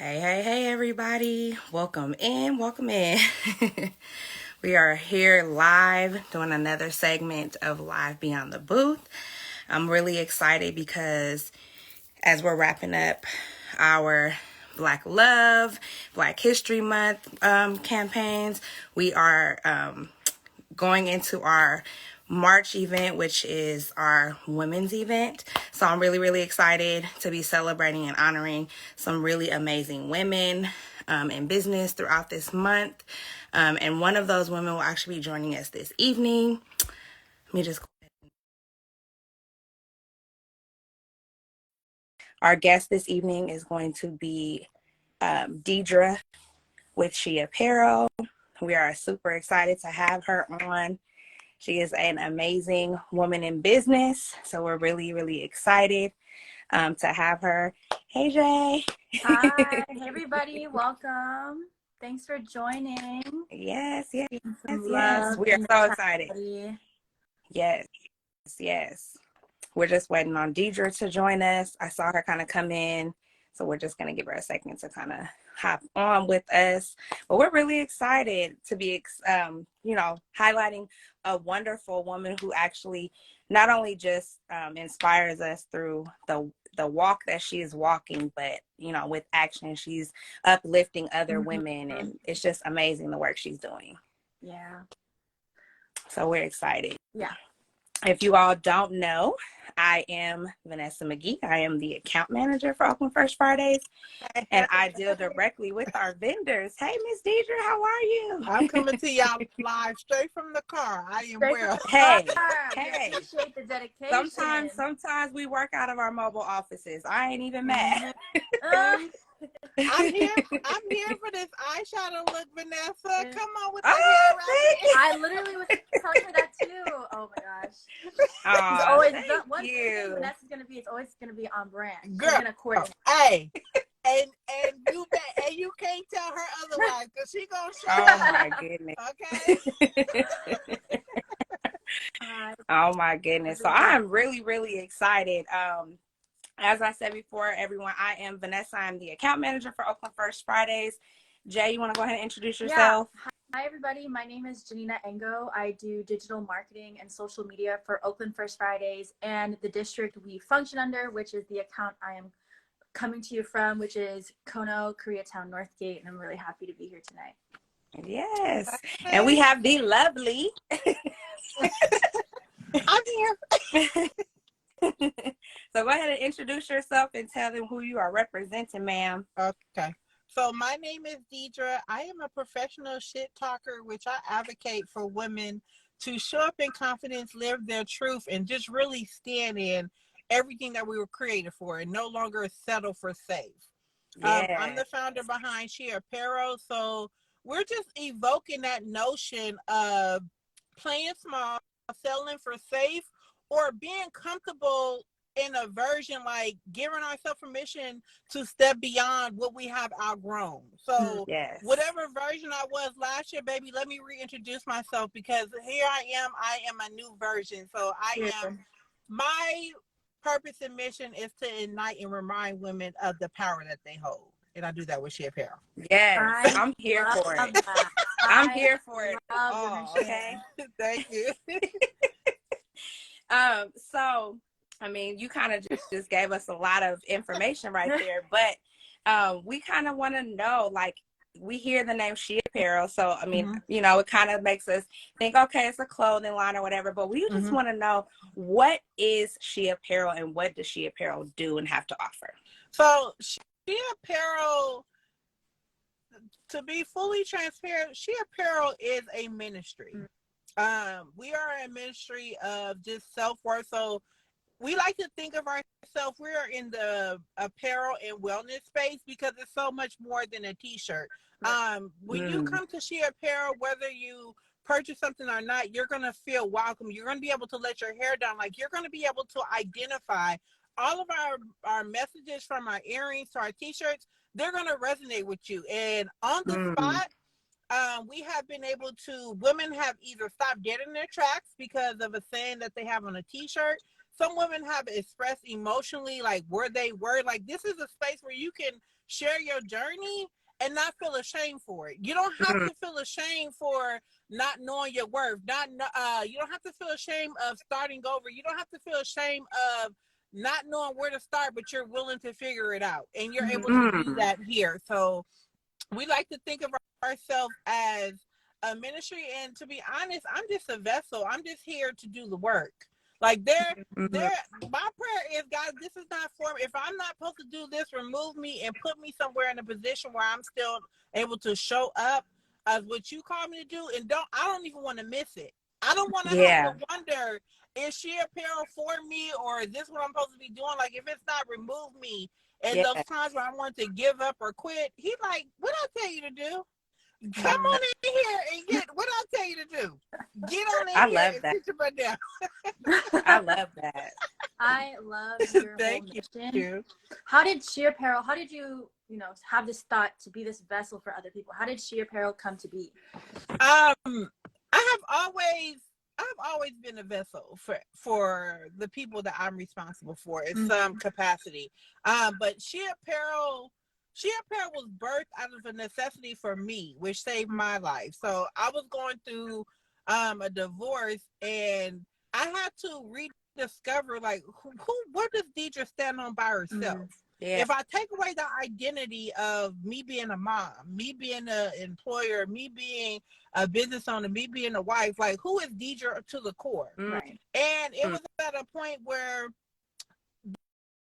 Hey, hey, hey, everybody. Welcome in, welcome in. We are here live doing another segment of Live Beyond the Booth. I'm really excited because as we're wrapping up our Black Love, Black History Month campaigns, we are going into our March event, which is our women's event. So I'm really, really excited to be celebrating and honoring some really amazing women in business throughout this month. And one of those women will actually be joining us this evening. Let me just. Our guest this evening is going to be Diedre with Shee Apparel. We are super excited to have her on. She is an amazing woman in business, so we're really, really excited to have her. Hey, Jay. Hi, hey everybody, welcome. Thanks for joining. Yes, yes, yes, Some yes. love We are in the so chat. excited. Buddy. Yes, yes. We're just waiting on Diedre to join us. I saw her kind of come in, so we're just going to give her a second to kind of hop on with us. But we're really excited to be, highlighting a wonderful woman who actually not only just inspires us through the walk that she is walking, but with action, she's uplifting other women, and it's just amazing the work she's doing. Yeah. So we're excited. Yeah. If you all don't know, I am Venessa McGee. I am the account manager for Oakland First Fridays, and I deal directly with our vendors. Hey, Miss Diedre, how are you? I'm coming to y'all live straight from the car. I am Straight well. from the Hey, car. We hey. appreciate the dedication. Sometimes we work out of our mobile offices. I ain't even mad. I'm here. I'm here for this eyeshadow look, Vanessa. Come on with the Oh, hair wrapping. I literally was telling her that too. Oh my gosh. It's oh, always thank one thing you. Vanessa's gonna be. It's always gonna be on brand. Girl, She's gonna coordinate. hey, and you can't tell her otherwise because she gonna show Oh my up. goodness. Okay. Oh my goodness. So I'm really, really excited. As I said before, everyone, I am Venessa. I'm the account manager for Oakland First Fridays. Jay, you want to go ahead and introduce yourself? Yeah. Hi, everybody. My name is Janina. I do digital marketing and social media for Oakland First Fridays and the district we function under, which is the account I am coming to you from, which is Kono, Koreatown, Northgate. And I'm really happy to be here tonight. Yes. And we have the lovely. I'm here. So go ahead and introduce yourself and tell them who you are representing, ma'am. Okay. So my name is Diedre. I am a professional shit talker, which I advocate for women to show up in confidence, live their truth, and just really stand in everything that we were created for and no longer settle for safe. I'm the founder behind Shee Apparel. So we're just evoking that notion of playing small, settling for safe, or being comfortable in a version like giving ourselves permission to step beyond what we have outgrown. So whatever version I was last year, baby, let me reintroduce myself because here I am a new version. So my purpose and mission is to ignite and remind women of the power that they hold. And I do that with Shee Apparel. Yes, I'm here for it. I'm here for it. Oh, okay. Thank you. So, I mean, you kind of just gave us a lot of information right there, but we kind of want to know, like, we hear the name Shee Apparel, so I mean, it kind of makes us think, okay, it's a clothing line or whatever. But we just want to know, what is Shee Apparel and what does Shee Apparel do and have to offer? So Shee Apparel, to be fully transparent, Shee Apparel is a ministry. We are a ministry of just self-worth. So we like to think of ourselves, we are in the apparel and wellness space because it's so much more than a t-shirt. When you come to Shee Apparel, whether you purchase something or not, you're going to feel welcome. You're going to be able to let your hair down. Like, you're going to be able to identify all of our messages, from our earrings to our t-shirts. They're going to resonate with you. And on the spot, we have been able to, women have either stopped dead in their tracks because of a saying that they have on a t-shirt. Some women have expressed emotionally, like, where they were. Like, this is a space where you can share your journey and not feel ashamed for it. You don't have to feel ashamed for not knowing your worth. You don't have to feel ashamed of starting over. You don't have to feel ashamed of not knowing where to start, but you're willing to figure it out, and you're able to do that here. So we like to think of ourselves as a ministry, and to be honest, I'm just a vessel. I'm just here to do the work. Like my prayer is, God, this is not for me. If I'm not supposed to do this, remove me and put me somewhere in a position where I'm still able to show up as what you call me to do. And I don't even want to miss it. I don't want to have to wonder, is Shee Apparel for me, or is this what I'm supposed to be doing? Like, if it's not, remove me. And those times where I want to give up or quit, he's like, what I tell you to do? Come on in here and get what I tell you to do. Get on in here and sit your butt down. I love that. I love your whole mission. How did Shee Apparel, how did you, have this thought to be this vessel for other people? How did Shee Apparel come to be? I have always been a vessel for the people that I'm responsible for in some capacity. But Shee Apparel was birthed out of a necessity for me, which saved my life. So I was going through a divorce, and I had to rediscover, like, what does Diedre stand on by herself? If I take away the identity of me being a mom, me being an employer, me being a business owner, me being a wife, like, who is Diedre to the core? Right. And it was at a point where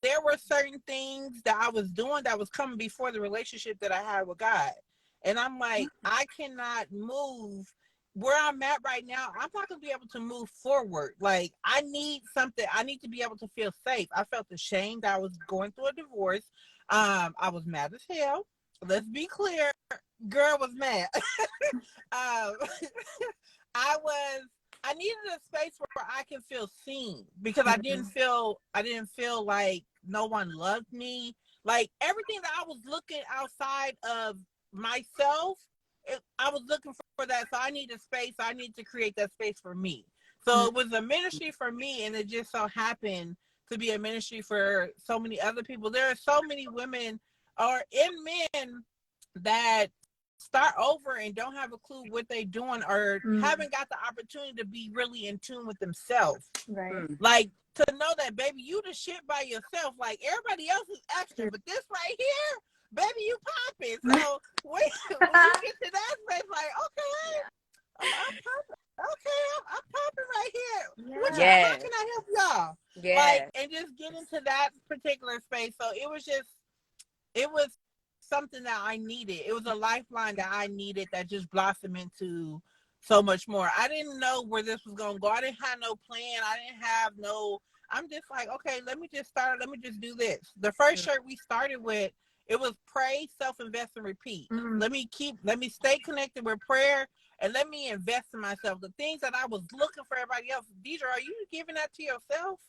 there were certain things that I was doing that was coming before the relationship that I had with God. And I'm like, I cannot move where I'm at right now. I'm not going to be able to move forward. Like, I need something. I need to be able to feel safe. I felt ashamed. I was going through a divorce. I was mad as hell. Let's be clear. Girl was mad. I needed a space where I can feel seen, because I didn't feel like no one loved me. Like, everything that I was looking outside of myself, I was looking for that. So I need a space. I need to create that space for me. So it was a ministry for me, and it just so happened to be a ministry for so many other people. There are so many women or men that start over and don't have a clue what they're doing, or haven't got the opportunity to be really in tune with themselves. Right. Like, to know that, baby, you the shit by yourself. Like, everybody else is extra, but this right here, baby, you popping. So when you get to that space, like, okay, I'm popping. Okay, I'm popping right here. How can I help y'all? Like, and just get into that particular space. So it was something that I needed. It was a lifeline that I needed that just blossomed into so much more. I didn't know where this was going to go. I didn't have no plan. I'm just like, okay, let me just start. Let me just do this. The first shirt we started with, it was pray, self-invest, and repeat. Let me stay connected with prayer, and let me invest in myself. The things that I was looking for everybody else. Deidre, are you giving that to yourself?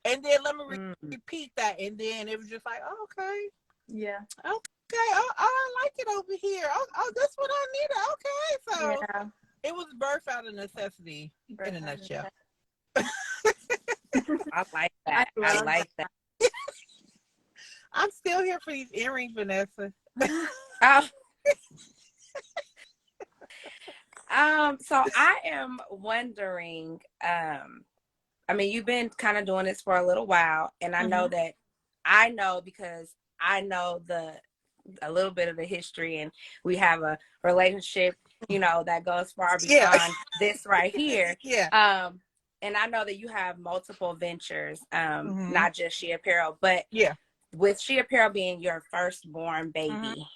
And then let me repeat that. And then it was just like, oh, okay. Yeah. Okay. Oh, I like it over here. Oh, that's what I needed. Okay. So it was birth out of necessity in a nutshell. I like that. I like that. I'm still here for these earrings, Venessa. So I am wondering, I mean, you've been kind of doing this for a little while, and I know that because I know a little bit of the history, and we have a relationship, that goes far beyond this right here. And I know that you have multiple ventures, not just Shee Apparel, but with Shee Apparel being your firstborn baby,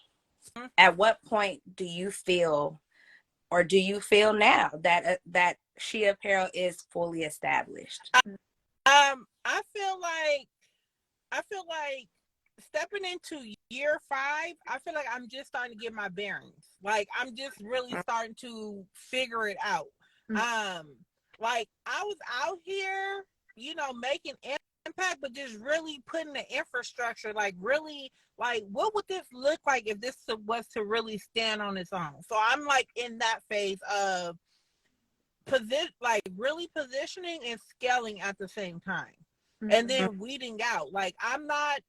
at what point do you feel, or do you feel now that Shee Apparel is fully established? I feel like stepping into year 5, I feel like I'm just starting to get my bearings. Like, I'm just really starting to figure it out. Like, I was out here, making impact, but just really putting the infrastructure, like, really, like, what would this look like if this was to really stand on its own? So I'm like in that phase of really positioning and scaling at the same time, and then weeding out. Like, I'm not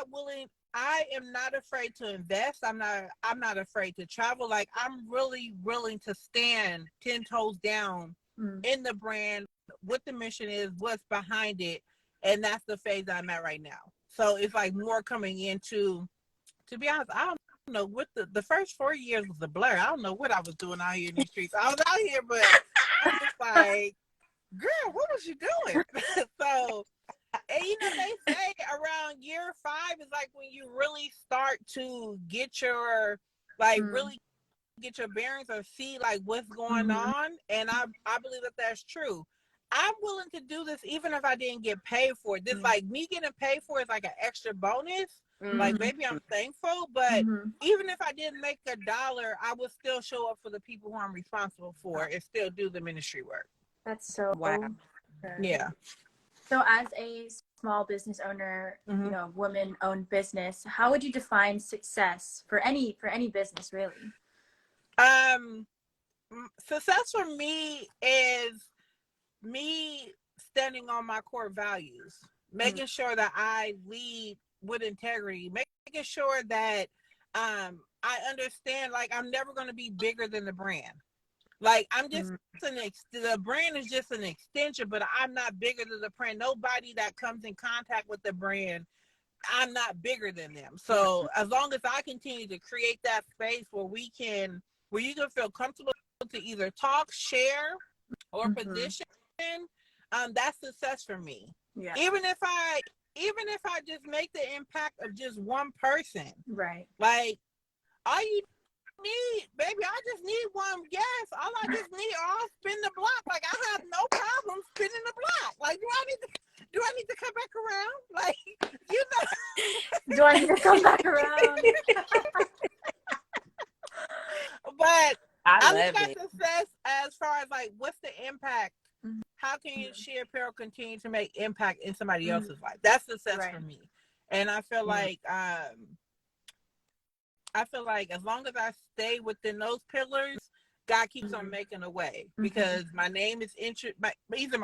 willing. I am not afraid to invest. I'm not afraid to travel. Like, I'm really willing to stand 10 toes down in the brand, what the mission is, what's behind it. And that's the phase I'm at right now. So it's like more coming into, to be honest, I don't know what the first 4 years was a blur. I don't know what I was doing out here in these streets. I was out here, but I'm just like, girl, what was you doing? So, and they say around year 5 is like when you really start to get your, like, really get your bearings or see like what's going on. And I believe that that's true. I'm willing to do this even if I didn't get paid for it. This, like, me getting paid for it is like an extra bonus. Like, baby, I'm thankful. But even if I didn't make $1, I would still show up for the people who I'm responsible for and still do the ministry work. That's so Wow. good. Yeah. So as a small business owner, woman-owned business, how would you define success for any business, really? Success for me is me standing on my core values, making sure that I lead with integrity, making sure that I understand, like, I'm never going to be bigger than the brand. Like, I'm just the brand is just an extension, but I'm not bigger than the brand. Nobody that comes in contact with the brand, I'm not bigger than them. So as long as I continue to create that space where you can feel comfortable to either talk, share, or position, that's success for me. Yeah. Even if I just make the impact of just one person. Right. Like, all you need, baby, I just need one gas. All I just need, I'll spin the block. Like, I have no problem spinning the block. Like, do I need to come back around? Like, do I need to come back around? But I look love at it. success as far as, like, what's the impact? How can you Shee Apparel continue to make impact in somebody else's life? That's success for me. And I feel like as long as I stay within those pillars, God keeps on making a way, because my name is entered. My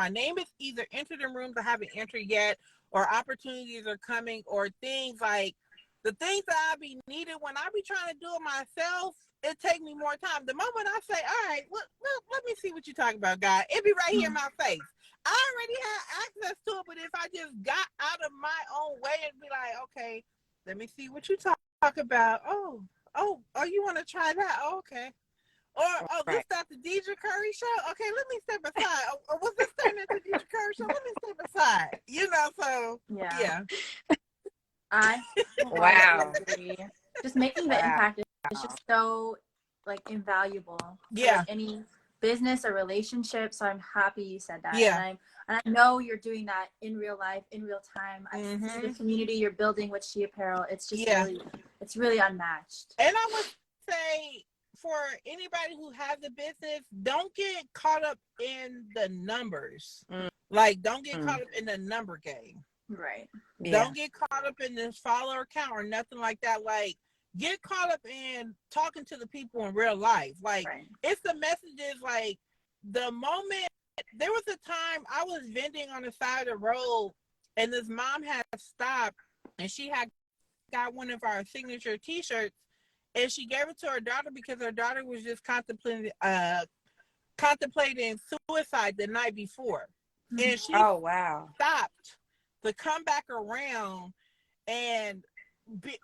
name is either entered in rooms I haven't entered yet, or opportunities are coming, or things like the things that I be needed when I be trying to do it myself. It take me more time. The moment I say, all right, let me see what you're talking about, God, it be right here in my face. I already have access to it, but if I just got out of my own way and be like, okay, let me see what you talk about. Oh, you want to try that? Oh, okay. Or this that the Diedre Curry show? Okay, let me step aside. Or was this turning into the Diedre Curry show? Let me step aside. So yeah. Wow. Just making the impact is just so, like, invaluable. Yeah. Like any business or relationship. So I'm happy you said that. Yeah. And I know you're doing that in real life, in real time. I see the community you're building with Shee Apparel. It's just really unmatched. And I would say, for anybody who has a business, don't get caught up in the numbers. Like, don't get caught up in the number game. Right. Yeah. Don't get caught up in this follower count or nothing like that. Like, get caught up in talking to the people in real life. Like, it's the messages. Like, the moment, there was a time I was vending on the side of the road, and this mom had stopped, and she had got one of our signature t-shirts, and she gave it to her daughter because her daughter was just contemplating suicide the night before. And she stopped to come back around, and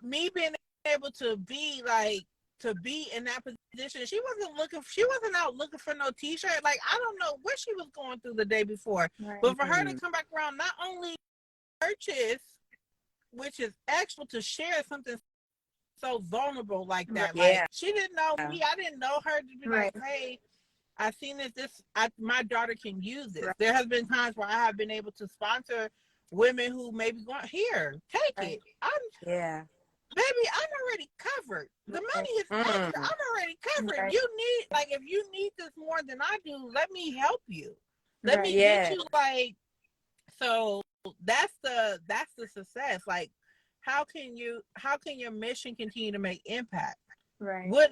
me being able to be in that position. She wasn't out looking for no t-shirt. Like, I don't know what she was going through the day before. But for her to come back around, not only purchase, which is actual, to share something so vulnerable like that. Like, she didn't know me. I didn't know her, to be like, hey, I seen my daughter can use this. There has been times where I have been able to sponsor women who maybe going, here, take it. Baby, I'm already covered. The money is extra. I'm already covered. You need, like, if you need this more than I do, let me help you. Let me get you, like, so that's the success. Like, how can your mission continue to make impact? Right. What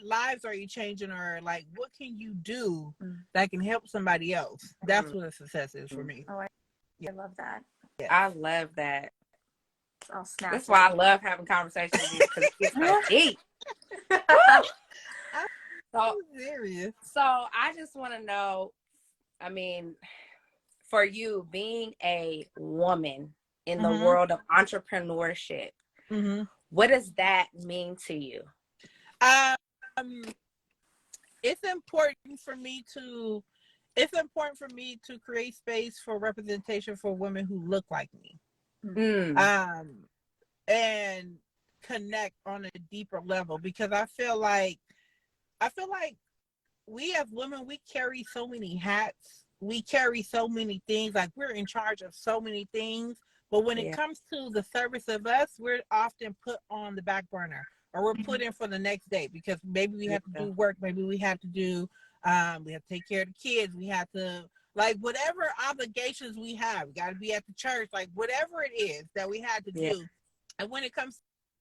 lives are you changing, or like, what can you do that can help somebody else? That's what a success is for me. Oh, I love that. I love that. I'll snap. That's why I love having conversations with you, because it gets so deep. So serious. So I just want to know, I mean, for you being a woman in the world of entrepreneurship, what does that mean to you? It's important for me to create space for representation for women who look like me. And connect on a deeper level, because I feel like we as women, we carry so many hats. We carry so many things. Like, we're in charge of so many things. But when it comes to the service of us, we're often put on the back burner, or we're put in for the next day, because maybe we have to do work. Maybe we have to do, we have to take care of the kids. We have to, like, whatever obligations we have, we got to be at the church, like whatever it is that we had to do. And when it comes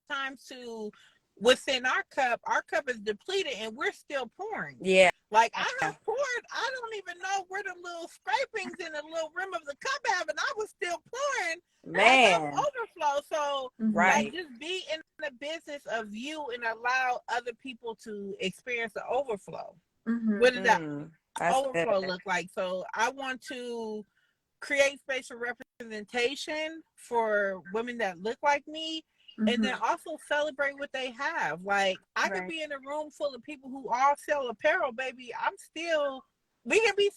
time to what's in our cup is depleted, and we're still pouring. Like, I have poured, I don't even know where the little scrapings in the little rim of the cup have, and I was still pouring. Man, overflow. So like, just be in the business of you and allow other people to experience the overflow. What does that overflow look like? So I want to create space for representation for women that look like me, and then also celebrate what they have. Like, I could be in a room full of people who all sell apparel, baby. We can be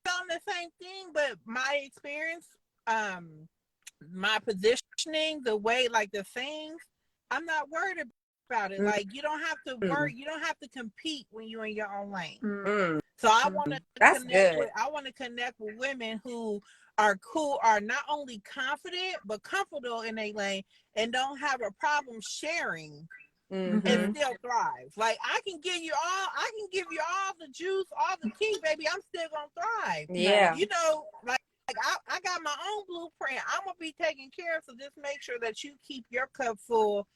selling the same thing, but my experience, my positioning, the way, like the things, I'm not worried about it. Like, you don't have to worry, you don't have to compete when you're in your own lane. So I want to connect with women who are not only confident but comfortable in their lane, and don't have a problem sharing and still thrive. Like, I can give you all the juice, all the tea, baby. I'm still gonna thrive. You know, like I got my own blueprint. I'm gonna be taken care of. So just make sure that you keep your cup full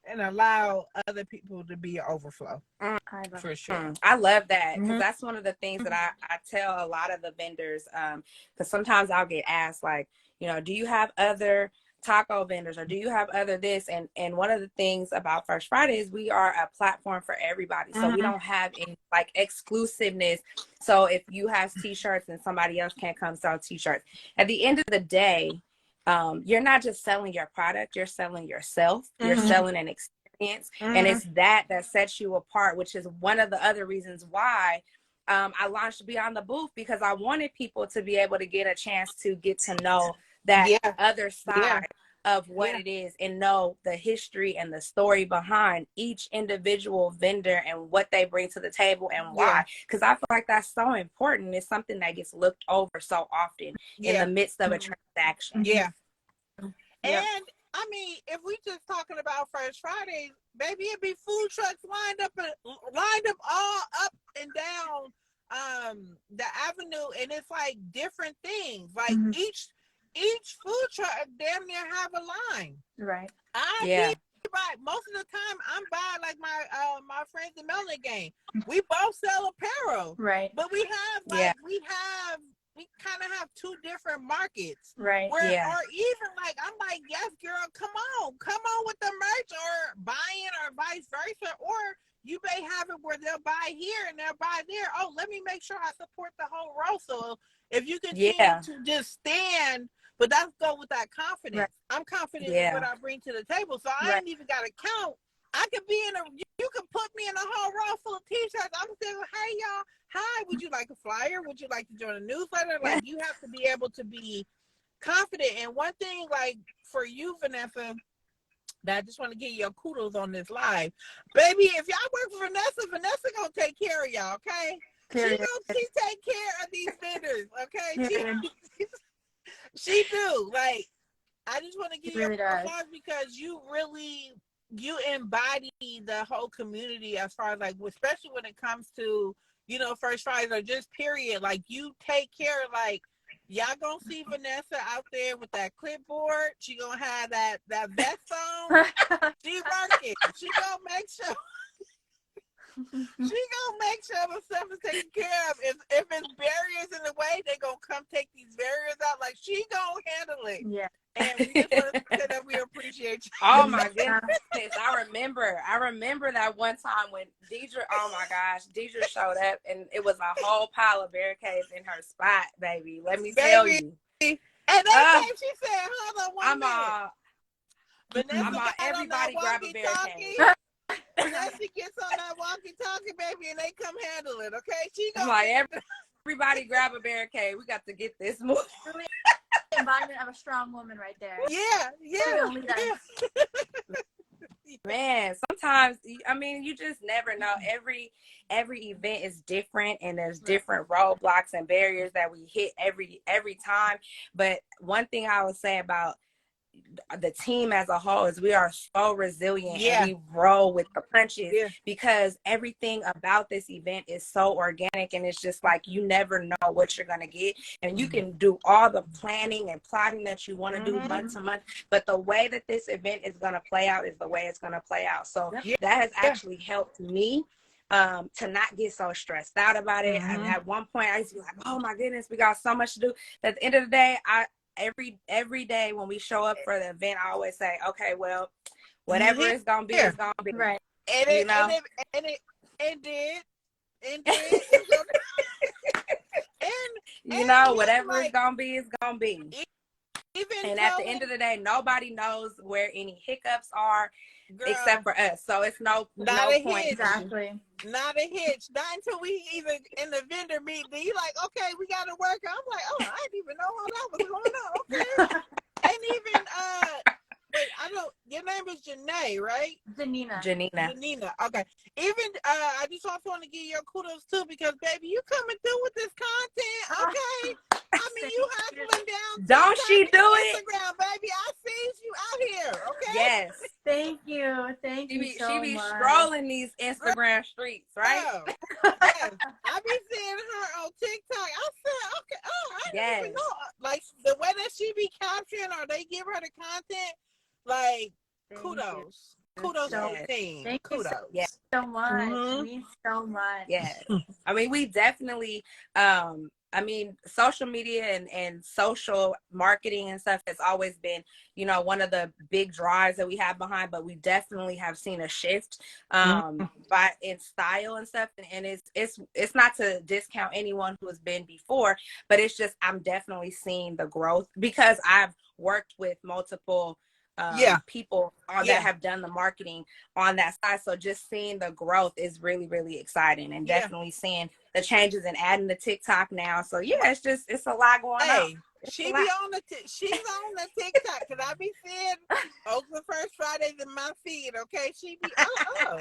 and allow other people to be an overflow. For sure. I love that, because that's one of the things that I tell a lot of the vendors, because sometimes I'll get asked, like, you know, do you have other taco vendors, or do you have other this? And one of the things about First Friday is we are a platform for everybody. So we don't have any like exclusiveness. So if you have t-shirts and somebody else can't come sell t-shirts, at the end of the day, you're not just selling your product, you're selling yourself. You're selling an experience. And it's that sets you apart, which is one of the other reasons why I launched Beyond the Booth, because I wanted people to be able to get a chance to get to know that other side of what it is, and know the history and the story behind each individual vendor and what they bring to the table and why. Because I feel like that's so important. It's something that gets looked over so often in the midst of a transaction. And I mean, if we just talking about First Fridays, baby, it'd be food trucks lined up all up and down the avenue, and it's like different things. Like, each food truck damn near have a line. Most of the time I'm by, like, my friends in Melanie Gang. We both sell apparel. But we have we kind of have two different markets. Or even, like, I'm like, yes, girl, come on with the merch, or buying, or vice versa. Or you may have it where they'll buy here and they'll buy there. Oh, let me make sure I support the whole row. So if you continue to just stand, but that's go with that confidence. I'm confident in what I bring to the table. So I ain't even got to count. I could be you could put me in a whole row full of t-shirts. I'm still, hey, y'all, hi, would you like a flyer? Would you like to join a newsletter? Like, you have to be able to be confident. And one thing, like, for you, Venessa, that I just want to give you kudos on this live. Baby, if y'all work for Venessa gonna take care of y'all, okay? She take care of these vendors, okay? She do. Like, I just want to give you applause, because you embody the whole community, as far as, like, especially when it comes to, you know, First Fridays, or just period. Like, you take care of, like, y'all gonna see Venessa out there with that clipboard. She gonna have that vest on. She working. She gonna make sure. She gonna make sure the stuff is taken care of. If it's barriers in the way, they gonna come take these barriers out. Like, she gonna handle it. Yeah. And we just want to say that we appreciate you. Oh my goodness. I remember that one time when Diedre, oh my gosh, Diedre showed up and it was a whole pile of barricades in her spot, baby. Let me tell you. And that time she said, hold on one minute. Vanessa got everybody on that grab a barricade. Vanessa gets on that walkie-talkie, baby, and they come handle it, okay? She I'm like, everybody grab a barricade. We got to get this moving. Embodiment of a strong woman right there. Yeah. Man, sometimes, I mean, you just never know. Every event is different, and there's different roadblocks and barriers that we hit every time. But one thing I would say about the team as a whole is we are so resilient and we roll with the punches because everything about this event is so organic, and it's just like you never know what you're gonna get, and you can do all the planning and plotting that you want to do month to month, but the way that this event is gonna play out is the way it's gonna play out. So that has actually helped me to not get so stressed out about it. At one point I used to be like, oh my goodness, we got so much to do. But at the end of the day, every day when we show up for the event, I always say, okay, well, whatever it's gonna be, it's gonna be. Right. And it did. And whatever it's gonna be, it's gonna be. And at the end of the day, nobody knows where any hiccups are, except for us. So it's no point. Exactly. Not a hitch. Not until we even in the vendor meeting. You like, okay, we got to work. I'm like, oh, I didn't even know how that was going on. Okay. And even wait, I don't. Your name is Janae, right? Janina. Okay. Even I just also want to give you kudos too, because baby, you coming through with this content. Okay. I mean, you hustling down. Don't she do it? Instagram, baby. I see you out here. Okay. Yes. Thank you so she be much. strolling these Instagram streets, right? Yes. I be seeing her on TikTok. I said, okay, I didn't even know. Like the way that she be capturing, or they give her the content, like kudos. Kudos to the team. Thank kudos. you so much. It means so much. Yes. I mean, we definitely social media and social marketing and stuff has always been, one of the big drives that we have behind, but we definitely have seen a shift in style and stuff. And it's not to discount anyone who has been before, but it's just, I'm definitely seeing the growth because I've worked with multiple people that have done the marketing on that side. So just seeing the growth is really, really exciting, and definitely seeing the changes and adding the TikTok now. So it's a lot going on. She's on the TikTok, because I be seeing Oakland First Fridays in my feed. Okay, she be let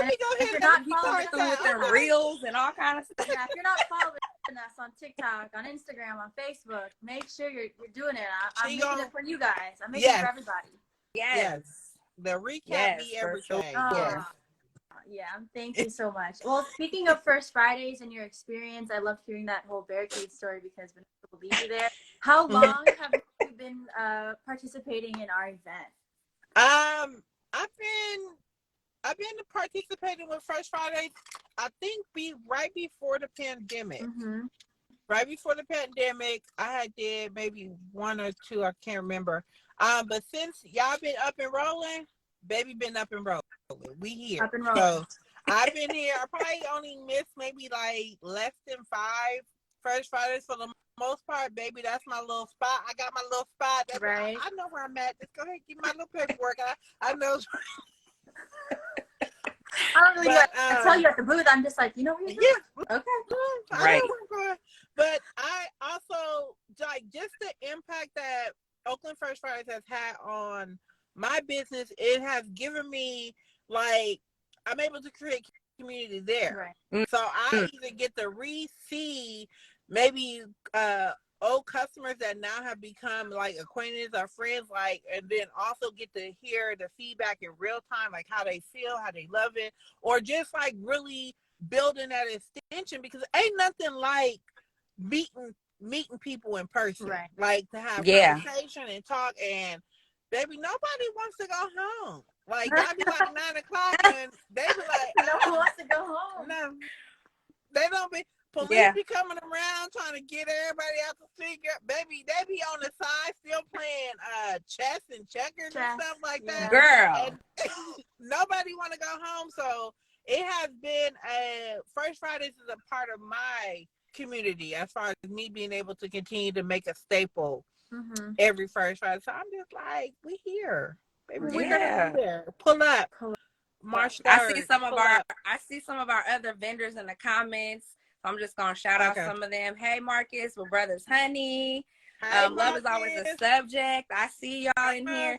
me go ahead and not following with their reels and all kind of stuff. Yeah, if you're not following us on TikTok, on Instagram, on Facebook, make sure you're doing it. I'm making it for you guys. I'm making it for everybody. Yes. The recap be everything. Sure. Yeah, thank you so much. Well, speaking of First Fridays and your experience, I loved hearing that whole barricade story because Vanessa will lead you there. How long have you been participating in our event? I've been participating with First Fridays, I think right before the pandemic. Right before the pandemic, I did maybe one or two, I can't remember. But since y'all been up and rolling, baby been up and rolling. We here. Up and rolling. So I've been here. I probably only missed maybe like less than 5 First Fridays for the most part. Baby, that's my little spot. I got my little spot. Right. I know where I'm at. Just go ahead and give my little paperwork. I know. I don't really I tell you at the booth. I'm just like, where you're going? Okay. Right. But I also like just the impact that Oakland First Fridays has had on my business. It has given me, like, I'm able to create community there. Right. So I either get to re-see maybe old customers that now have become like acquaintances or friends, like, and then also get to hear the feedback in real time, like how they feel, how they love it, or just like really building that extension, because ain't nothing like meeting people in person, like to have conversation and talk. And baby, nobody wants to go home. Like, y'all be like 9 o'clock and they be like, no one wants to go home. No. They don't be, police Yeah. be coming around trying to get everybody out the street. Baby, they be on the side still playing chess and checkers and stuff like that. Girl. And nobody want to go home. So it has been First Fridays is a part of my community as far as me being able to continue to make a staple every First Friday. So I'm just like, we here. Baby, we're gonna be there. Pull up. March 3rd. I see some of our other vendors in the comments. So I'm just gonna shout out some of them. Hey Marcus, with Brothers Honey. Love is always a subject. I see y'all in here.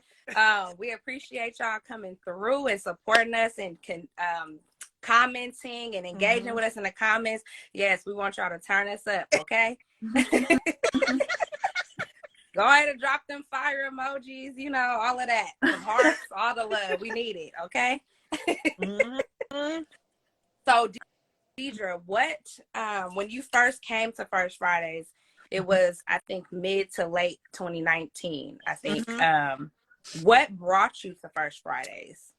We appreciate y'all coming through and supporting us and commenting and engaging with us in the comments. Yes, we want y'all to turn us up, okay? Go ahead and drop them fire emojis, you know, all of that. The hearts, all the love. We need it, okay? So, Diedre, what, when you first came to First Fridays, it was, I think, mid to late 2019, I think. What brought you to First Fridays?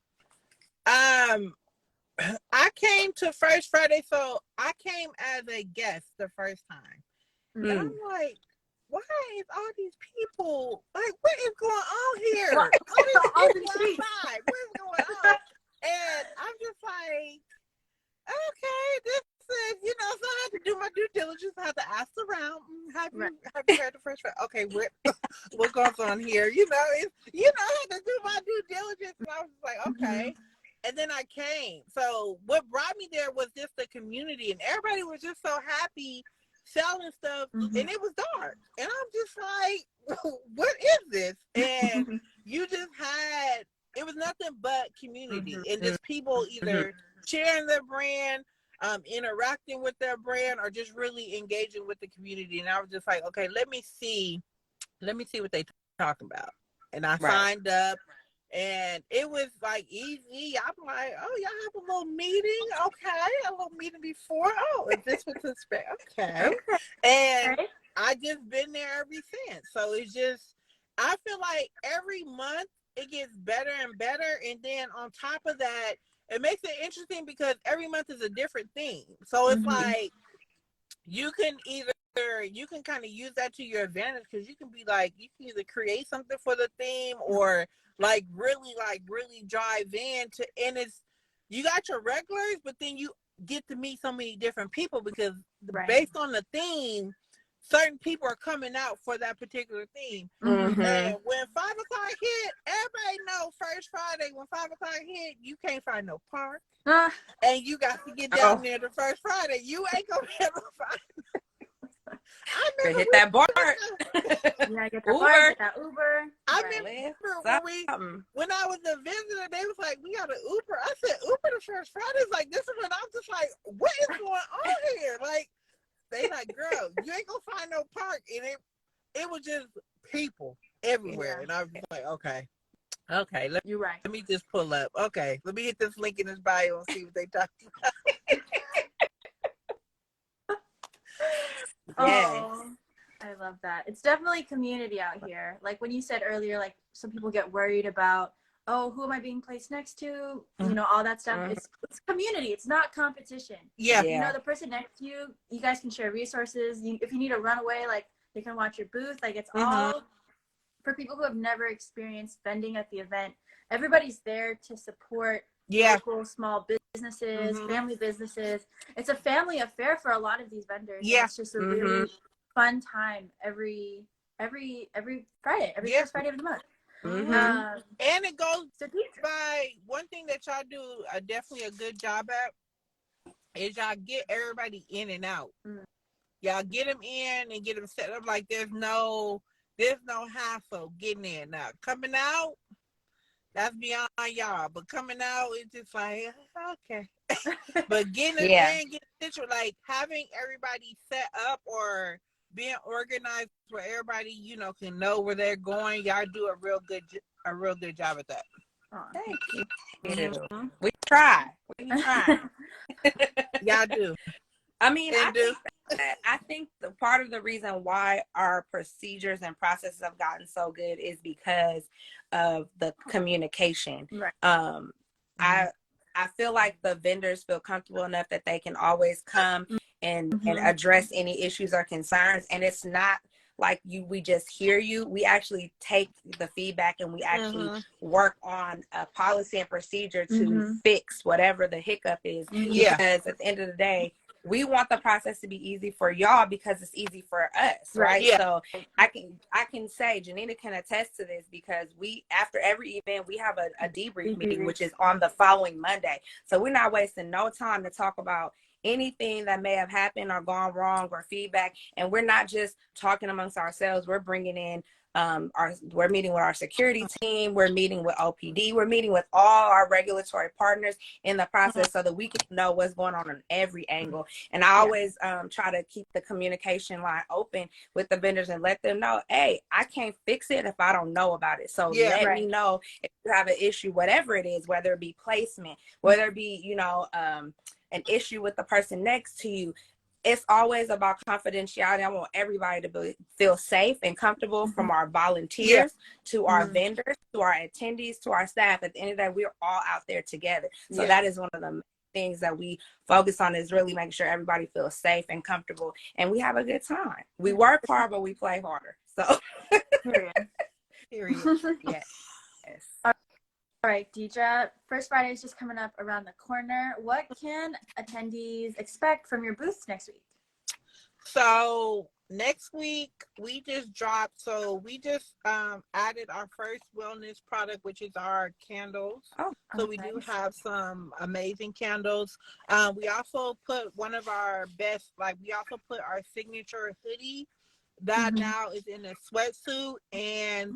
I came to First Friday, so I came as a guest the first time. And I'm like, why is all these people, like, what is going on here? What is going on? And I'm just like, okay, this is, you know, so I have to do my due diligence. I have to ask around. Have you heard the First Friday? Okay, what goes on here? You know, I had to do my due diligence. And I was like, okay. And then I came. So what brought me there was just the community, and everybody was just so happy selling stuff, and it was dark. And I'm just like, what is this? And you just had, it was nothing but community and just people either sharing their brand, interacting with their brand, or just really engaging with the community. And I was just like, okay, let me see what they talking about. And I signed up. And it was like easy. I'm like, oh, y'all have a little meeting? Okay, a little meeting before. Oh, is this what to expect? Okay. And I just been there ever since. So it's just, I feel like every month it gets better and better. And then on top of that, it makes it interesting because every month is a different theme. So it's like, you can kind of use that to your advantage, because you can be like, you can either create something for the theme or really drive in to, and it's, you got your regulars, but then you get to meet so many different people because based on the theme, certain people are coming out for that particular theme. And when 5 o'clock hit, everybody know First Friday, when 5 o'clock hit, you can't find no park. And you got to get down there the First Friday. You ain't gonna be able to find. I hit that bar. Get that Uber. I remember when I was a visitor, they was like, we got an Uber. I said, Uber the First Fridays? Like, this is when I'm just like, what is going on here? Like, they like, girl, you ain't gonna find no park. And it was just people everywhere. And I was like, okay, let me just pull up. Okay, let me hit this link in this bio and see what they talking about. Oh, I love that. It's definitely community out here. Like when you said earlier, like some people get worried about, oh, who am I being placed next to? You know, all that stuff. It's community. It's not competition. Yeah. You know, the person next to you, you guys can share resources. If you need a runaway, like they can watch your booth. Like it's all for people who have never experienced vending at the event. Everybody's there to support local small businesses, family businesses. It's a family affair for a lot of these vendors. Yeah. It's just a really fun time every Friday, first Friday of the month. And it goes by, one thing that y'all do definitely a good job at is y'all get everybody in and out. Y'all get them in and get them set up. Like there's no hassle getting in. Now coming out, that's beyond y'all. But coming out, it's just like, okay. But getting it in, getting situated, like having everybody set up or being organized where everybody, you know, can know where they're going. Y'all do a real good job at that. Oh, thank you. We try. Y'all do. I mean, I think the part of the reason why our procedures and processes have gotten so good is because of the communication. Right. I I feel like the vendors feel comfortable enough that they can always come and address any issues or concerns, and it's not like we just hear you. We actually take the feedback and we actually work on a policy and procedure to fix whatever the hiccup is. Yeah. Because at the end of the day, we want the process to be easy for y'all because it's easy for us, right? Yeah. So I can say Janina can attest to this because we, after every event, we have a debrief meeting, which is on the following Monday. So we're not wasting no time to talk about anything that may have happened or gone wrong or feedback. And we're not just talking amongst ourselves. We're bringing in we're meeting with our security team. We're meeting with OPD. We're meeting with all our regulatory partners in the process so that we can know what's going on every angle. And I always try to keep the communication line open with the vendors and let them know, hey, I can't fix it if I don't know about it. So let me know if you have an issue, whatever it is, whether it be placement, whether it be, an issue with the person next to you. It's always about confidentiality. I want everybody to feel safe and comfortable, from our volunteers to our vendors, to our attendees, to our staff. At the end of the day, we're all out there together. So that is one of the things that we focus on, is really making sure everybody feels safe and comfortable and we have a good time. We work hard, but we play harder. So Period. Yes. All right, Diedre, First Friday is just coming up around the corner. What can attendees expect from your booths next week? So next week we just added our first wellness product, which is our candles. So we do have some amazing candles. We also put one of our best, we also put our signature hoodie that now is in a sweatsuit. And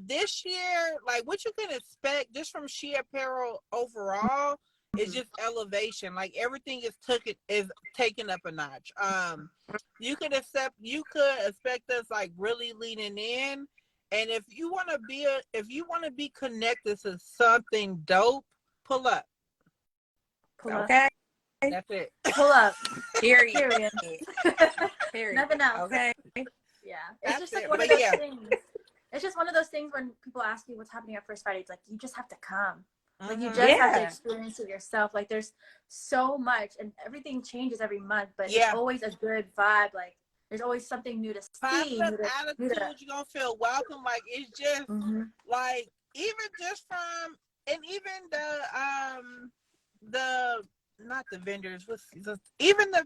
this year, what you can expect just from Shee Apparel overall is just elevation. Everything is taken up a notch. You could expect us really leaning in. And if you want to be connected to something dope, pull up. Okay. That's it. Pull up. Period. Nothing else. Okay. Yeah. It's That's just one of those things. It's just one of those things when people ask you what's happening at First Friday. It's you just have to come. You just have to experience it yourself. There's so much, and everything changes every month, but it's always a good vibe. There's always something new to see. Attitude, you're gonna feel welcome. It's just even just from, and even the not the vendors, even the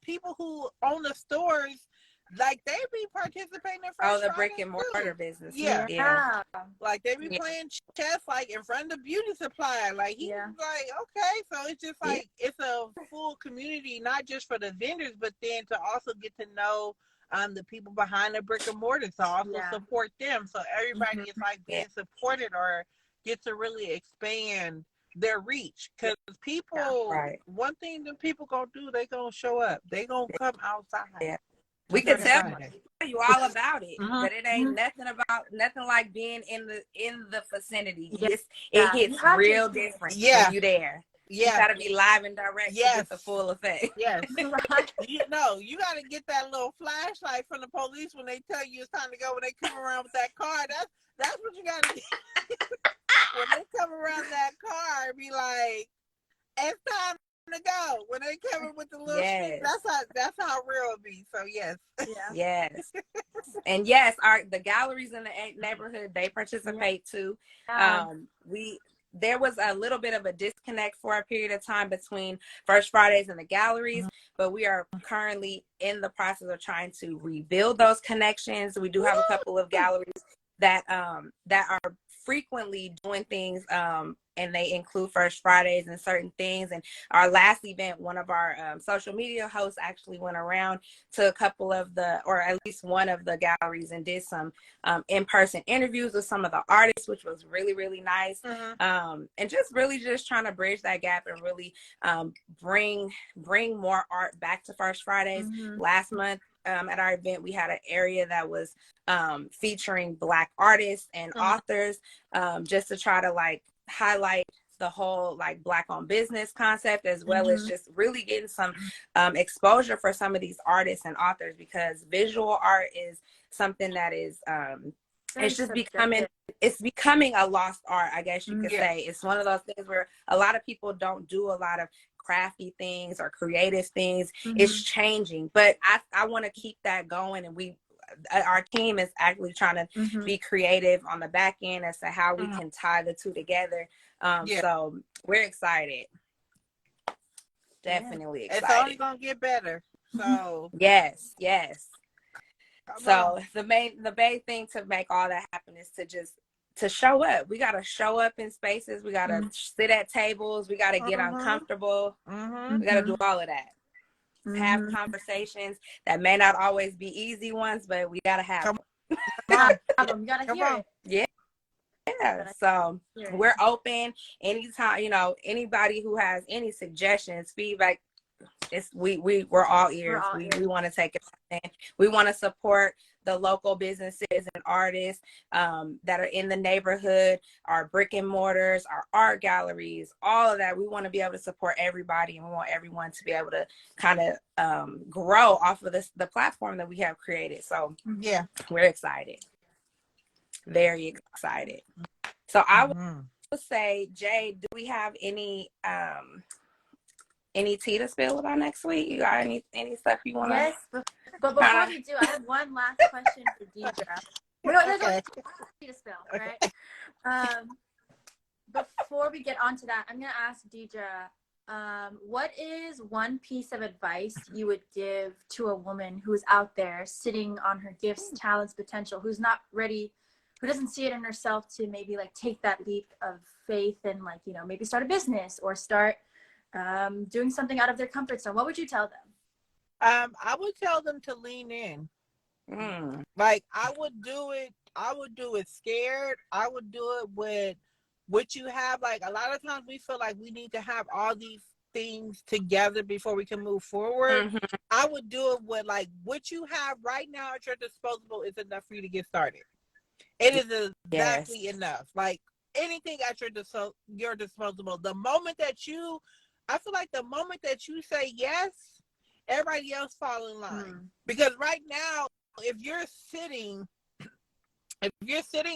people who own the stores, they be participating in First the Friday brick and mortar business. Yeah. They be Yeah. playing chess in front of the beauty supply. He's okay. So it's just it's a full community, not just for the vendors, but then to also get to know the people behind the brick and mortar, to also support them. So everybody is being supported or get to really expand their reach. Because people, one thing that people gonna do, they gonna show up. They gonna come outside. We could tell you all about it, but it ain't nothing like being in the vicinity. It hits real different when you there. You gotta be live and direct to get the full effect. Yes. You gotta get that little flashlight from the police when they tell you it's time to go. When they come around with that car, that's what you gotta get. When they come around that car, be like, it's time to go. When they come in with the little street, that's how real it be. So yes. And the galleries in the neighborhood, they participate too. There was a little bit of a disconnect for a period of time between First Fridays and the galleries, but we are currently in the process of trying to rebuild those connections. We do have a couple of galleries that are frequently doing things, and they include First Fridays and certain things. And our last event, one of our social media hosts actually went around to a couple of or at least one of the galleries, and did some in-person interviews with some of the artists, which was really, really nice. And just really just trying to bridge that gap and really bring more art back to First Fridays. Last month, at our event, we had an area that was featuring Black artists and authors, just to try to highlight the whole like Black owned business concept, as well as just really getting some exposure for some of these artists and authors, because visual art is something that is it's just becoming a lost art, I guess you could say. It's one of those things where a lot of people don't do a lot of crafty things or creative things. It's changing, but I want to keep that going, and our team is actually trying to be creative on the back end as to how we can tie the two together. So we're excited. Definitely excited. It's only gonna get better. So yes. So the main thing to make all that happen is to show up. We gotta show up in spaces. We gotta sit at tables. We gotta get uncomfortable. We gotta do all of that. Have conversations that may not always be easy ones, but we gotta have them. You gotta hear it. Yeah. So we're open anytime. Anybody who has any suggestions, feedback. We're all ears. We want to take it in. We want to support the local businesses and artists that are in the neighborhood, our brick and mortars, our art galleries, all of that. We want to be able to support everybody, and we want everyone to be able to kind of grow off of the platform that we have created. So we're excited, very excited. So I would say, Jay, do we have any tea to spill about next week? You got any stuff you want to? Yes, but before we do, I have one last question for Diedre. There's only tea to spill, right? Before we get onto that, I'm gonna ask Diedre, what is one piece of advice you would give to a woman who's out there sitting on her gifts, talents, potential, who's not ready, who doesn't see it in herself to maybe like take that leap of faith and like, maybe start a business or start doing something out of their comfort zone? What would you tell them? I would tell them to lean in. Like I would do it scared. I would do it with what you have. Like a lot of times we feel like we need to have all these things together before we can move forward. I would do it with like what you have right now at your disposal is enough for you to get started. It is exactly enough. Like anything at your disposal. The moment that I feel like the moment that you say yes, everybody else fall in line. Because right now, if you're sitting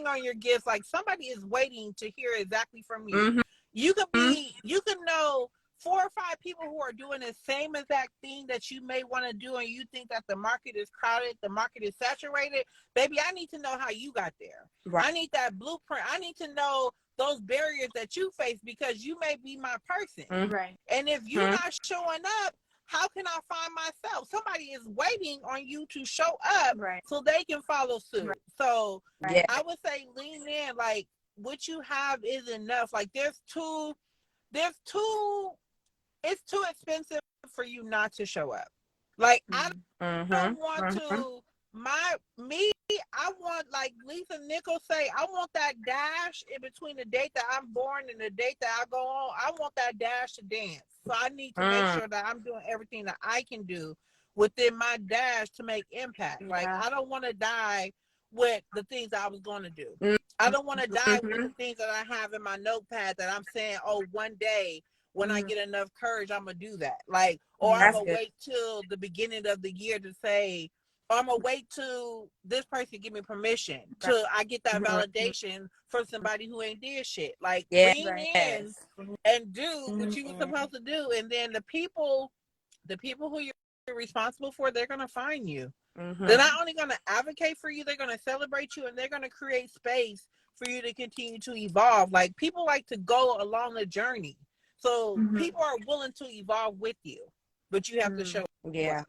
on your gifts, like somebody is waiting to hear exactly from you. You could know 4 or 5 people who are doing the same exact thing that you may want to do, and you think that the market is crowded, the market is saturated. Baby, I need to know how you got there. Right. I need that blueprint. I need to know those barriers that you face, because you may be my person. Right. And if you're not showing up, how can I find myself? Somebody is waiting on you to show up so they can follow suit. Right. So I would say lean in. Like what you have is enough. Like it's too expensive for you not to show up. Like I don't want to I want, like Lisa Nichols say, I want that dash in between the date that I'm born and the date that I go on. I want that dash to dance. So I need to make sure that I'm doing everything that I can do within my dash to make impact. Like I don't want to die with the things I was going to do. I don't want to die with the things that I have in my notepad that I'm saying, oh, one day when I get enough courage, I'm going to do that. Like, or I'm going to wait till the beginning of the year to say, or I'm going to wait till this person give me permission till I get that validation for somebody who ain't did shit. Like, lean in and do what you were supposed to do. And then the people who you're responsible for, they're going to find you. They're not only going to advocate for you, they're going to celebrate you, and they're going to create space for you to continue to evolve. Like, people like to go along the journey. So people are willing to evolve with you, but you have to show up. Yeah.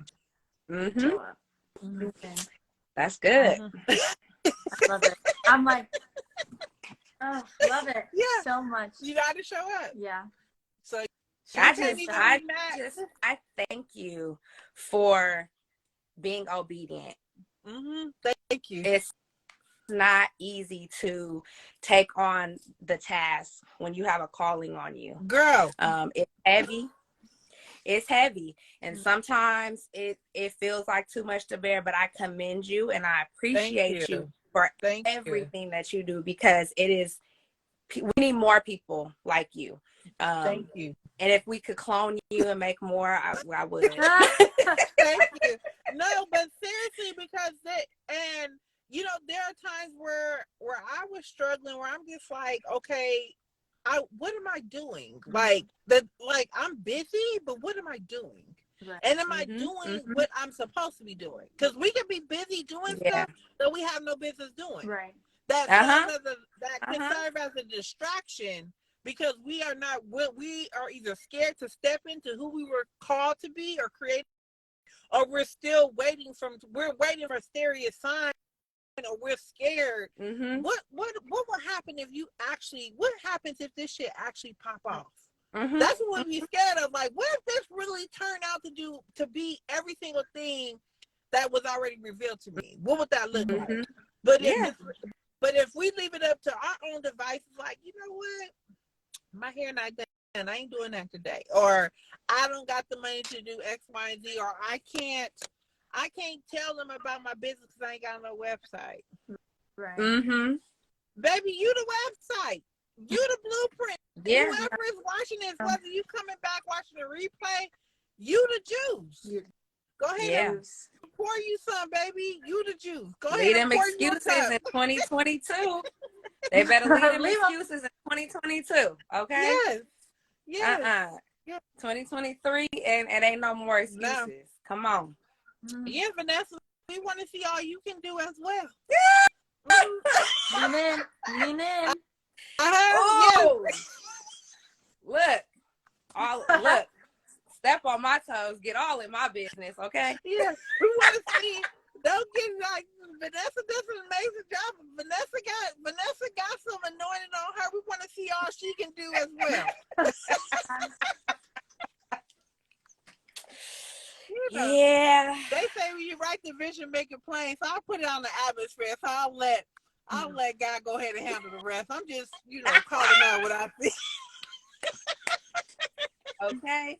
Show up. That's good. I love it. I'm like, oh, love it so much. You got to show up. Yeah. So I thank you for being obedient. Thank you. It's not easy to take on the task when you have a calling on you, girl. It's heavy, and sometimes it feels like too much to bear, but I commend you and I appreciate you for everything that you do, because it is we need more people like you. Thank you. And if we could clone you and make more, I would. Thank you. No, but seriously, because and you know, there are times where I was struggling, where I'm just like, okay, what am I doing? Like I'm busy, but what am I doing? Right. And am I doing what I'm supposed to be doing? Because we can be busy doing stuff that we have no business doing. Right. That can serve as a distraction, because we are either scared to step into who we were called to be or create, or we're waiting for mysterious signs, or we're scared. What will happen if what happens if this shit actually pop off? That's what we're scared of. Like, what if this really turned out to be every single thing that was already revealed to me? What would that look like? But if we leave it up to our own devices, like, you know what? My hair not done. I ain't doing that today. Or I don't got the money to do X, Y, and Z. Or I can't tell them about my business because I ain't got no website. Right. Baby, you the website. You the blueprint. Yeah. Whoever is watching this, whether you coming back watching the replay, you the juice. Go ahead and pour you some, baby. You the juice. Go ahead and pour you some. In 2022. They better leave them excuses in 2022. Okay? Yes. 2023, and it ain't no more excuses. No. Come on. Yeah, Venessa, we want to see all you can do as well. Lean in. Oh, yes. Look. Step on my toes. Get all in my business, okay? Yeah, we want to see. Don't get like Venessa does an amazing job. Venessa got some anointing on her. We want to see all she can do as well. You know, yeah. They say when you write the vision, make it plain. So I'll put it on the atmosphere. So I'll let God go ahead and handle the rest. I'm just, calling out what I see. Okay.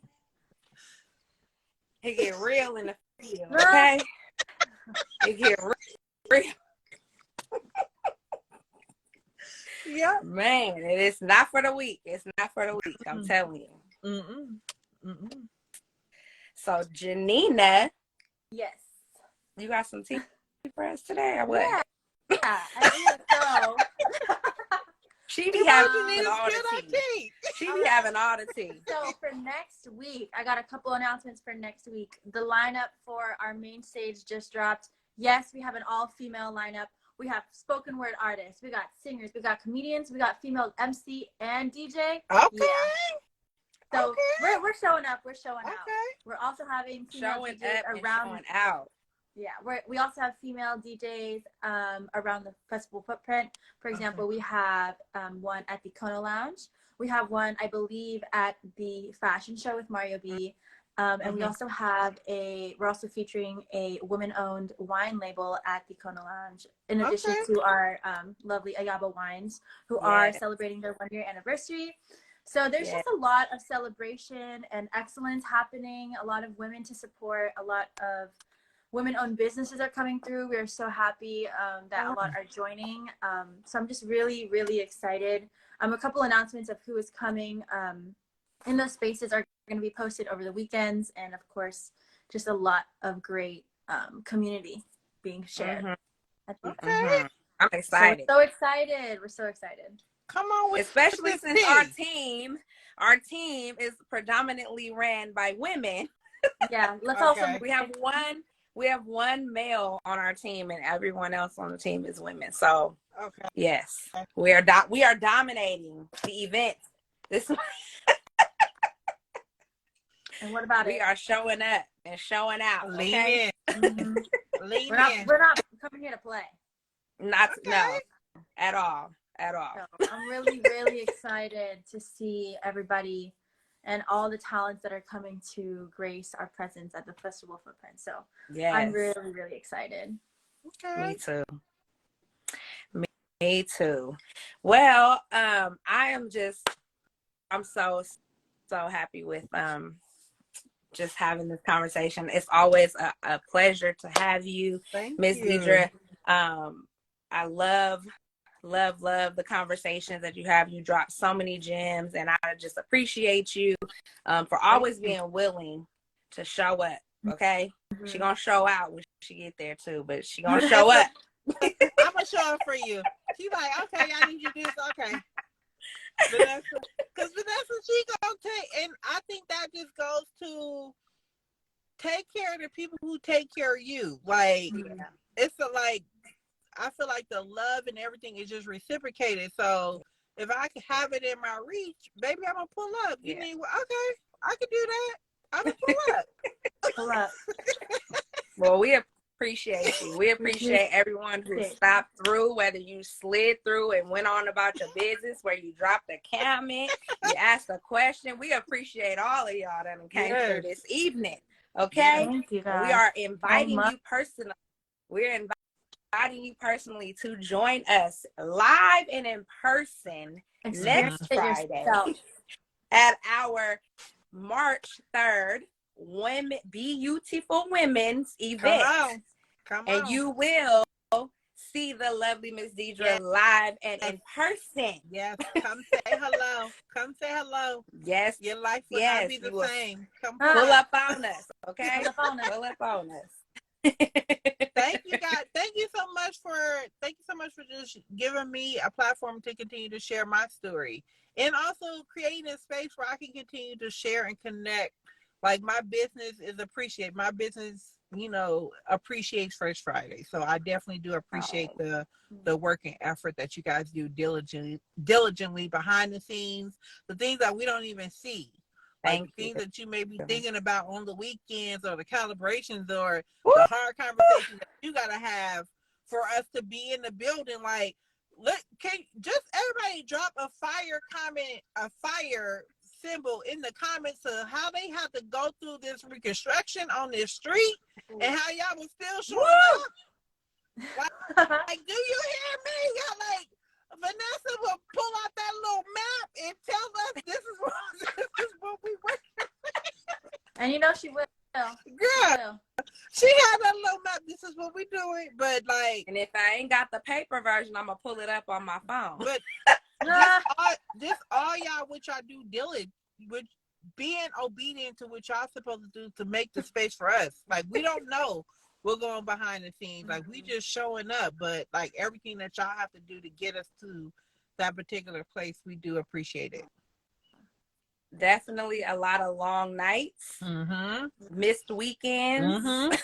It get real in the field, okay? It get real. Yeah. Man, it is not for the weak. It's not for the weak. I'm telling you. So, Janina. Yes. You got some tea for us today, or what? Yeah, I think so. She be having all the tea. She be having all the tea. So for next week, I got a couple announcements for next week. The lineup for our main stage just dropped. Yes, we have an all-female lineup. We have spoken word artists. We got singers. We got comedians. We got female MC and DJ. Okay. Yeah. So we're showing up. We're showing out. We're also having female showing DJs around. Showing out. Yeah, we also have female DJs around the festival footprint. For example, we have one at the Kona Lounge. We have one, I believe, at the fashion show with Mario B. And we also have we're also featuring a woman-owned wine label at the Kona Lounge, in addition to our lovely Ayaba Wines, who are celebrating their 1-year anniversary. So there's just a lot of celebration and excellence happening, a lot of women to support, a lot of women-owned businesses are coming through. We are so happy that a lot are joining. So I'm just really, really excited. A couple announcements of who is coming in those spaces are going to be posted over the weekends. And of course, just a lot of great community being shared. I'm excited. So excited. We're so excited. Come on, especially since our team is predominantly ran by women. Yeah, let's also we have one male on our team, and everyone else on the team is women. So, yes, we are dominating the event. And what about we are showing up and showing out. Okay? We're not coming here to play. No, at all. So I'm really, really excited to see everybody and all the talents that are coming to grace our presence at the festival footprint. So I'm really, really excited. Me too. Well, I'm so happy with just having this conversation. It's always a pleasure to have you, Miss Diedre. I love love the conversations that you have. You drop so many gems, and I just appreciate you for always being willing to show up. Okay, she gonna show out when she get there too, but she gonna show up. I'm gonna show up for you. She's like, okay, I need you to do this. Okay, Venessa, because Venessa, she gonna take, and I think that just goes to take care of the people who take care of you. Like, it's like, I feel like the love and everything is just reciprocated. So if I can have it in my reach, baby, I'm gonna pull up. You need, okay, I can do that. I'm gonna pull up. Pull up. Well, we appreciate you. We appreciate everyone who stopped through, whether you slid through and went on about your business, where you dropped a comment, you asked a question. We appreciate all of y'all that came through this evening. Okay? Thank you, guys. We are inviting you personally. We're inviting you personally to join us live and in person next Friday at our March 3rd Beautiful Women's event. Come on. And you will see the lovely Miss Diedre live and in person. Yes, come say hello. Come say hello. Yes. Your life will not be the same. Come pull up on us, okay? Pull up on us. Thank you, guys. Thank you so much for just giving me a platform to continue to share my story, and also creating a space where I can continue to share and connect. Like, my business is appreciated. My business, appreciates First Friday. So I definitely do appreciate the work and effort that you guys do diligently behind the scenes, the things that we don't even see. Like things that you may be thinking about on the weekends, or the calibrations, or the hard conversations that you gotta have for us to be in the building. Like, can just everybody drop a fire symbol in the comments of how they have to go through this reconstruction on this street, and how y'all was still showing up. Like, do you hear me? Y'all, like, Venessa will pull out that little map and tell us this is what we work. And she will. Girl, she had that little map. This is what we doing. But like, and if I ain't got the paper version, I'm gonna pull it up on my phone. But this all y'all, what y'all do diligent, with being obedient to what y'all supposed to do to make the space for us. Like, we don't know. We're going behind the scenes. Like, we just showing up, but like everything that y'all have to do to get us to that particular place, we do appreciate it. Definitely a lot of long nights, missed weekends.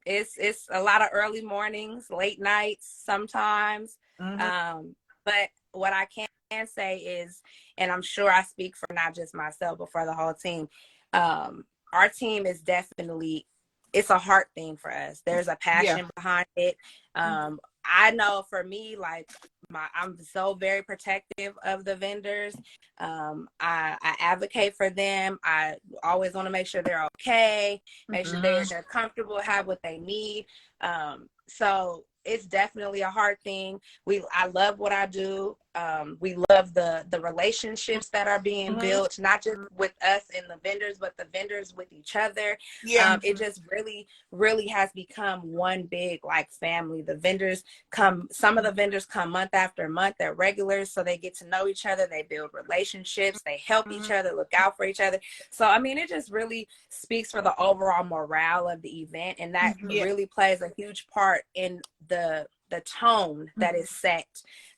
It's a lot of early mornings, late nights sometimes. But what I can say is, and I'm sure I speak for not just myself, but for the whole team, our team is definitely, it's a heart thing for us. There's a passion behind it. I know for me, like, I'm so very protective of the vendors. I advocate for them. I always want to make sure they're okay, make sure they're comfortable, have what they need. So it's definitely a hard thing. I love what I do. We love the relationships that are being built, not just with us and the vendors, but the vendors with each other. It just really has become one big, like, family. The vendors some of the vendors come month after month. They're regulars, so they get to know each other. They build relationships. They help each other, look out for each other. So, I mean, it just really speaks for the overall morale of the event. And that really plays a huge part in the tone that is set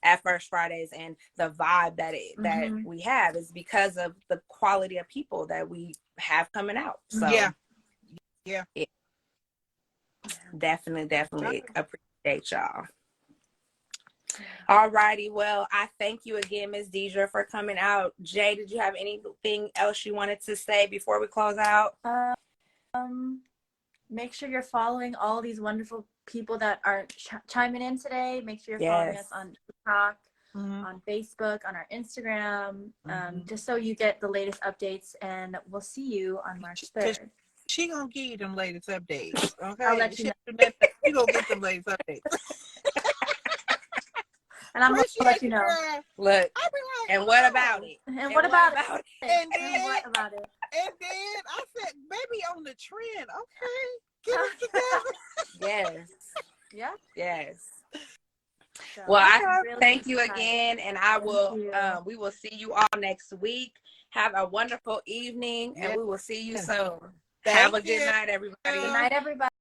at First Fridays, and the vibe that we have is because of the quality of people that we have coming out. So definitely appreciate y'all. All righty. Well, I thank you again, Miss Diedre, for coming out. Jay, did you have anything else you wanted to say before we close out? Make sure you're following all these wonderful people that are chiming in today. Make sure you're following us on TikTok, on Facebook, on our Instagram, just so you get the latest updates. And we'll see you on March 3rd. She gonna give you them latest updates. Okay, I'll let you know. She gonna get them latest updates. And I'm going to let you know. Look, and what about it? And what about it? And then, what about it? And then I said, baby, on the trend. Okay, get it together. Yes. Yeah. Yes. So Well, I I'm really thank you excited. again, and I Thank will. you. We will see you all next week. Have a wonderful evening, and Yeah. we will see you soon. Have Thank a good you. night, everybody. Good night, everybody.